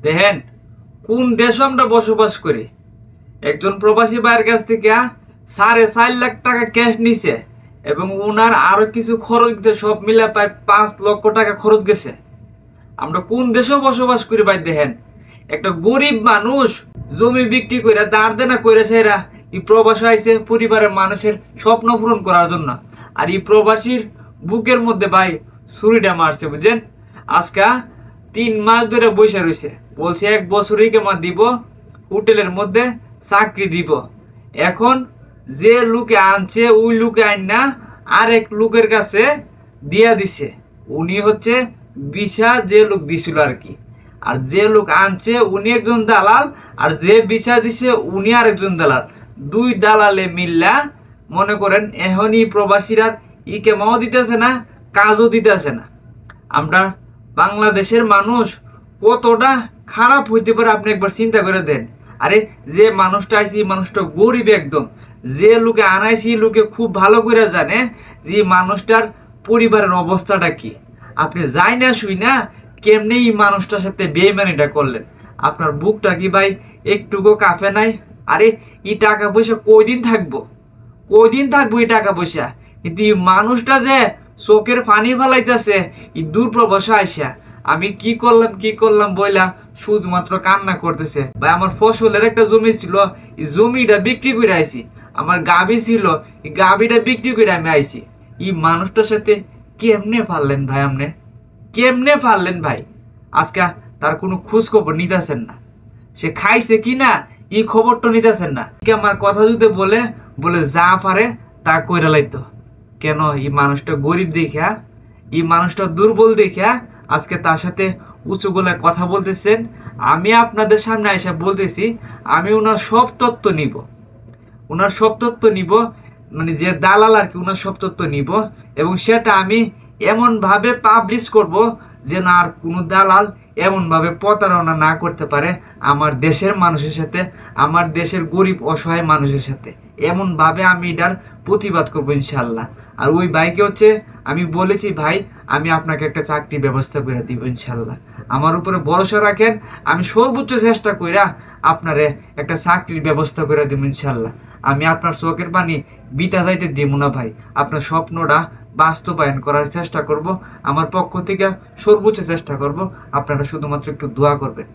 দেখেন কোন দেশে আমরা বসবাস করি। একজন প্রবাসী ভাইয়ের কাছ থেকে 4.5 লাখ টাকা ক্যাশ নিছে এবং ওনার আরো কিছু খরচ দিতে সব মিলে প্রায় 5 লক্ষ টাকা খরচ গেছে। আমরা কোন দেশে বসবাস করি ভাই? দেখেন একটা গরিব মানুষ জমি বিক্রি করে দাঁড় দেনা করে সেরা এই প্রবাসী আইছে পরিবারের মানুষের স্বপ্ন পূরণ করার জন্য। আর এই প্রবাসীর বুকের মধ্যে ভাই ছুরিটা মারছে, বুঝছেন? আজকে 3 মাস ধরে বসে রয়েছে, বলছে 1 বছরই কেমন দিব, হোটেলের মধ্যে চাকরি দিব। এখন যে লোকে আনছে ওই লোকে আইন না আরেক লোকের কাছে দিয়া দিছে। উনি হচ্ছে ভিসা যে লোক দিছিল আর কি। আর যে লোক আনছে উনি একজন দালাল, আর যে ভিসা দিছে উনি আরেকজন দালাল। 2 দালালে মিল্লা মনে করেন এখনই প্রবাসীরা ই কেমাও দিতেছে না, কাজও দিতেছে না। আমরা বাংলাদেশের মানুষ কতটা খারাপ হইতে পারে আপনি একবার চিন্তা করে দেন। আরে যে মানুষটা আইসি মানুষটা গরিব একদম, যে লোকে আনাইছি লোকে খুব ভালো করে জানে যে মানুষটার পরিবারের অবস্থাটা কি। আপনি যাই না শুই না কেমনি এই মানুষটার সাথে বেইমানিটা করলেন? আপনার বুকটা কি ভাই একটুকু কাঁপে নাই? আরে এই টাকা পয়সা কয়দিন থাকবো, কয়দিন থাকবো এই টাকা পয়সা? কিন্তু এই মানুষটা যে চোখের পানি ফেলাইতেছে এই দূর প্রবাসে আইসা, আমি কি করলাম বইলা শুধুমাত্র কান্না করতেছে। ভাই আমার ফসলের একটা জমি ছিল, এই জমিটা বিক্রি করে আইছি। আমার গাভী ছিল, এই গাভীটা বিক্রি করে আমি আইছি। এই মানুষটার সাথে কেমনে পারলেন ভাই? আপনি কেমনে পারলেন ভাই? আজকে তার কোনো খোঁজ খবর নিতেছেন না, সে খাইছে কিনা এই খবরটা নিতেছেন না। আমার কথা যদি বলে বলে যা পারে তা কইরা লাইতো। কেন? এই মানুষটা গরিব দেখা, এই মানুষটা দুর্বল দেখা আজকে তার সাথে উঁচু গলায় কথা বলতেছেন। আমি আপনাদের সামনে এসে বলতেছি আমি ওনার সব তথ্য নিব, ওনার সব তথ্য নিব, মানে যে দালাল আর কি ওনার সব তথ্য নিব এবং সেটা আমি এমনভাবে পাবলিশ করব যেন আর কোনো দালাল এমনভাবে প্রতারণা না করতে পারে আমার দেশের মানুষের সাথে, আমার দেশের গরিব অসহায় মানুষের সাথে। এমনভাবে আমি এটার প্রতিবাদ করবো ইনশাল্লাহ। আর ওই ভাইকে হচ্ছে আমি বলেছি ভাই আমি আপনাকে একটা চাকরির ব্যবস্থা করে দিব ইনশাল্লাহ, আমার উপরে ভরসা রাখেন, আমি সর্বোচ্চ চেষ্টা কইরা আপনারে একটা চাকরির ব্যবস্থা করে দিব ইনশাল্লাহ। আমি আপনার চোখের পানি বিতা যাইতে দিব না ভাই, আপনার স্বপ্নটা বাস্তবায়ন করার চেষ্টা করব, আমার পক্ষ থেকে সর্বোচ্চ চেষ্টা করব। আপনারা শুধুমাত্র একটু দোয়া করবেন।